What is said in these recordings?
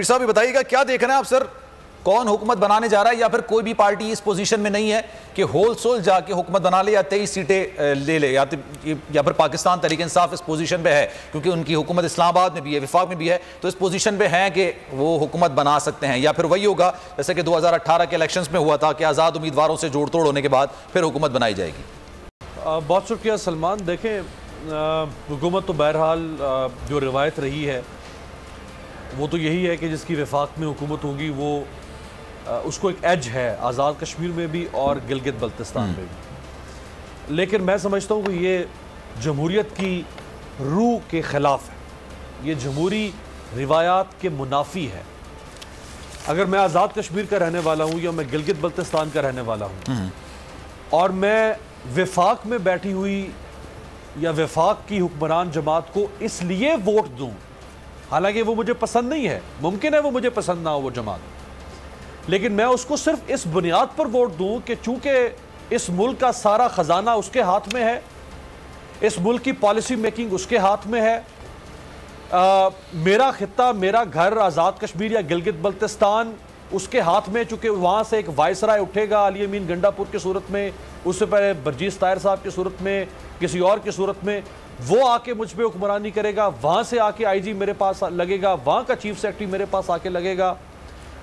पीर साहब बताइएगा क्या देख रहे हैं आप सर, कौन हुकूमत बनाने जा रहा है, या फिर कोई भी पार्टी इस पोजीशन में नहीं है कि होल सोल जाके हुकूमत बना ले या 23 सीटें ले ले, या फिर पाकिस्तान तहरीक इंसाफ इस पोजीशन पे है क्योंकि उनकी हुकूमत इस्लामाबाद में भी है, विफाक में भी है, तो इस पोजीशन पे है कि वो हुकूमत बना सकते हैं, या फिर वही होगा जैसे कि 2018 के इलेक्शंस में हुआ था कि आज़ाद उम्मीदवारों से जोड़ तोड़ होने के बाद फिर हुकूमत बनाई जाएगी? बहुत शुक्रिया सलमान। देखें, हुकूमत तो बहरहाल जो रिवायत रही है वो तो यही है कि जिसकी वफाक में हुकूमत होगी वो उसको एक एज है आज़ाद कश्मीर में भी और गिलगित बल्तिस्तान में भी। लेकिन मैं समझता हूँ कि ये जमहूरियत की रूह के ख़िलाफ़ है, ये जमहूरी रिवायात के मुनाफी है। अगर मैं आज़ाद कश्मीर का रहने वाला हूँ या मैं गिलगित बल्तिस्तान का रहने वाला हूँ और मैं वफाक में बैठी हुई या वफाक की हुक्मरान जमात को इसलिए वोट दूँ, हालांकि वो मुझे पसंद नहीं है, मुमकिन है वो मुझे पसंद ना हो वो जमात, लेकिन मैं उसको सिर्फ इस बुनियाद पर वोट दूं कि चूंकि इस मुल्क का सारा खजाना उसके हाथ में है, इस मुल्क की पॉलिसी मेकिंग उसके हाथ में है, मेरा खित्ता, मेरा घर आज़ाद कश्मीर या गिलगित बल्तिस्तान उसके हाथ में, चूंकि वहाँ से एक वायसराय उठेगा अली अमीन गंडापुर की सूरत में, उससे पहले बरजीस ताहिर साहब की सूरत में, किसी और की सूरत में, वो आके मुझ पर हुक्मरानी करेगा, वहाँ से आके IG मेरे पास लगेगा, वहाँ का चीफ सेक्रेटरी मेरे पास आके लगेगा,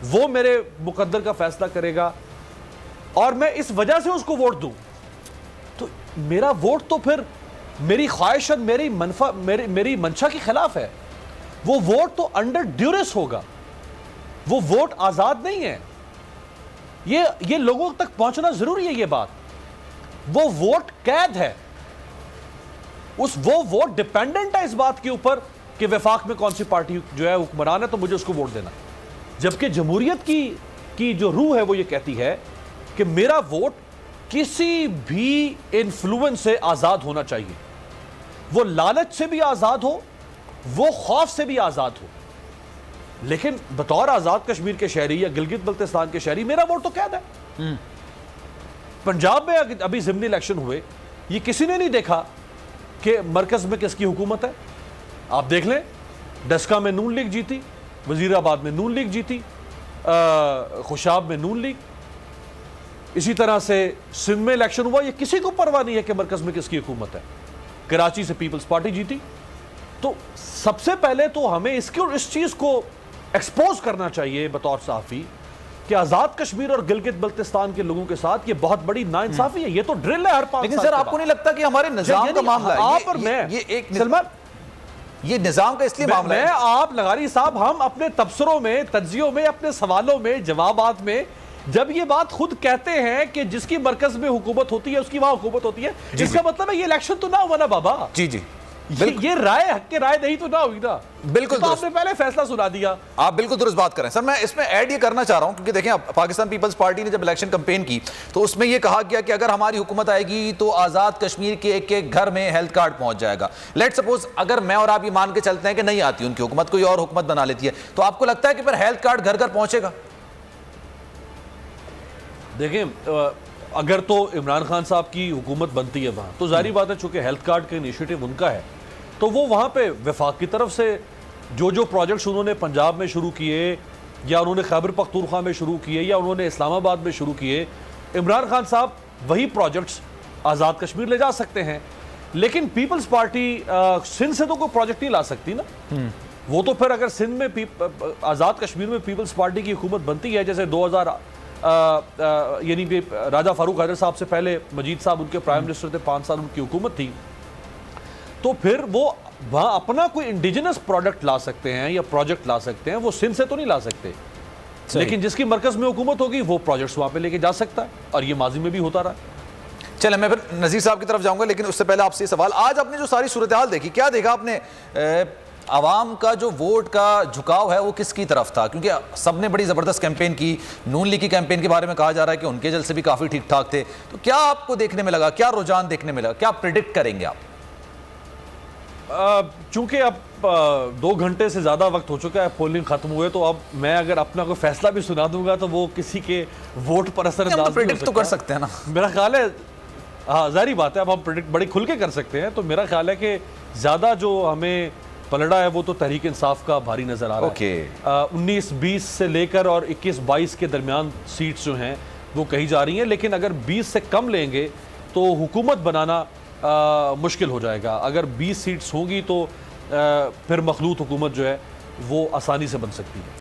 वो मेरे मुकद्दर का फैसला करेगा और मैं इस वजह से उसको वोट दूं, तो मेरा वोट तो फिर मेरी ख्वाहिशत, मेरी मंशा के खिलाफ है। वो वोट तो अंडर ड्यूरेस होगा, वो वोट आजाद नहीं है। ये लोगों तक पहुंचना जरूरी है। ये बात, वो वोट कैद है, वो वोट डिपेंडेंट है इस बात के ऊपर कि वफाक में कौन सी पार्टी जो है हुक्मरान है, तो मुझे उसको वोट देना। जबकि जमहूरियत की जो रूह है वो ये कहती है कि मेरा वोट किसी भी इन्फ्लुएंस से आज़ाद होना चाहिए, वो लालच से भी आज़ाद हो, वो खौफ से भी आज़ाद हो। लेकिन बतौर आज़ाद कश्मीर के शहरी या गिलगित बल्तिस्तान के शहरी मेरा वोट तो कैद है। पंजाब में अभी ज़िमनी इलेक्शन हुए, ये किसी ने नहीं देखा कि मरकज़ में किसकी हुकूमत है। आप देख लें, डस्का में नून लीग जीती, वजीराबाद में नून लीग जीती, खुशाब में नून लीग, इसी तरह से सिंध में इलेक्शन हुआ, ये किसी को परवाह नहीं है कि मरकज में किसकी हुकूमत है। कराची से पीपल्स पार्टी जीती। तो सबसे पहले तो हमें इस चीज को एक्सपोज करना चाहिए बतौर सहाफी कि आजाद कश्मीर और गिलगित बल्तिस्तान के लोगों के साथ ये बहुत बड़ी नाइंसाफी है। ये तो ड्रिल है हर 5 साल। लेकिन सर आपको नहीं लगता कि हमारे निजाम का मामला है? आप और मैं, ये एक सलमान, ये निजाम का इसलिए मामला है। आप लगारी साहब, हम अपने तबसरों में, तज्जियों में, अपने सवालों में, जवाबात में जब ये बात खुद कहते हैं कि जिसकी मरकज में हुकूमत होती है उसकी वहां हुकूमत होती है, इसका मतलब है ये इलेक्शन तो ना हुआ ना बाबा। जी जी, ये राय हक के राय नहीं तो ना हुई ना। बिल्कुल, तो आपने पहले फैसला सुना दिया। आप बिल्कुल दुरुस्त बात करें सर। मैं इसमें ऐड ये करना चाह रहा हूं क्योंकि देखें, पाकिस्तान पीपल्स पार्टी ने जब इलेक्शन कैंपेन की तो उसमें यह कहा गया कि अगर हमारी हुकूमत आएगी तो आजाद कश्मीर के एक घर में हेल्थ कार्ड पहुंच जाएगा। लेट सपोज अगर मैं और आप ये मान के चलते हैं कि नहीं आती उनकी हुकूमत, कोई और हुकूमत बना लेती है, तो आपको लगता है कि फिर हेल्थ कार्ड घर घर पहुंचेगा? देखें, अगर तो इमरान खान साहब की हुकूमत बनती है वहाँ, तो जारी बात है चूंकि हेल्थ कार्ड का इनिशिएटिव उनका है, तो वो वहाँ पे वफाक की तरफ से जो प्रोजेक्ट्स उन्होंने पंजाब में शुरू किए या उन्होंने खैबर पख्तूनख्वा में शुरू किए या उन्होंने इस्लामाबाद में शुरू किए, इमरान खान साहब वही प्रोजेक्ट्स आज़ाद कश्मीर ले जा सकते हैं। लेकिन पीपल्स पार्टी सिंध से तो कोई प्रोजेक्ट नहीं ला सकती ना। वो तो फिर अगर सिंध में आज़ाद कश्मीर में पीपल्स पार्टी की हुकूमत बनती है, जैसे 2000 यानी कि राजा फारूक हैदर साहब से पहले मजीद साहब उनके प्राइम मिनिस्टर थे, 5 साल उनकी हुकूमत थी, तो फिर वो वहाँ अपना कोई इंडिजिनस प्रोडक्ट ला सकते हैं या प्रोजेक्ट ला सकते हैं। वो सिंध से तो नहीं ला सकते, लेकिन जिसकी मरकज में हुकूमत होगी वो प्रोजेक्ट्स वहाँ पे लेके जा सकता है, और ये माजी में भी होता रहा। चले, मैं फिर नज़ीर साहब की तरफ जाऊंगा, लेकिन उससे पहले आपसे सवाल, आज आपने जो सारी सूरत हाल देखी, क्या देखा आपने? आवाम का जो वोट का झुकाव है वो किसकी तरफ था? क्योंकि सबने बड़ी ज़बरदस्त कैंपेन की, नून लीग की कैंपेन के बारे में कहा जा रहा है कि उनके जल से भी काफ़ी ठीक ठाक थे, तो क्या आपको देखने में लगा, क्या रुझान देखने में लगा, क्या प्रिडिक्ट करेंगे आप? चूंकि अब 2 घंटे से ज़्यादा वक्त हो चुका है पोलिंग खत्म हुए, तो अब मैं अगर अपना कोई फैसला भी सुना दूंगा तो वो किसी के वोट पर असरअंदाज प्रिडिक्ट तो कर सकते हैं ना। मेरा ख्याल है, हाँ जारी बात है, अब हम प्रिडिक्ट बड़ी खुल के कर सकते हैं। तो मेरा ख्याल है कि ज़्यादा जो हमें पलड़ा है वो तो तहरीक इंसाफ का भारी नजर आ रहा है। 19-20 से लेकर और 21-22 के दरमियान सीट्स जो हैं वो कही जा रही हैं, लेकिन अगर 20 से कम लेंगे तो हुकूमत बनाना मुश्किल हो जाएगा। अगर 20 सीट्स होंगी तो फिर मखलूत हुकूमत जो है वो आसानी से बन सकती है।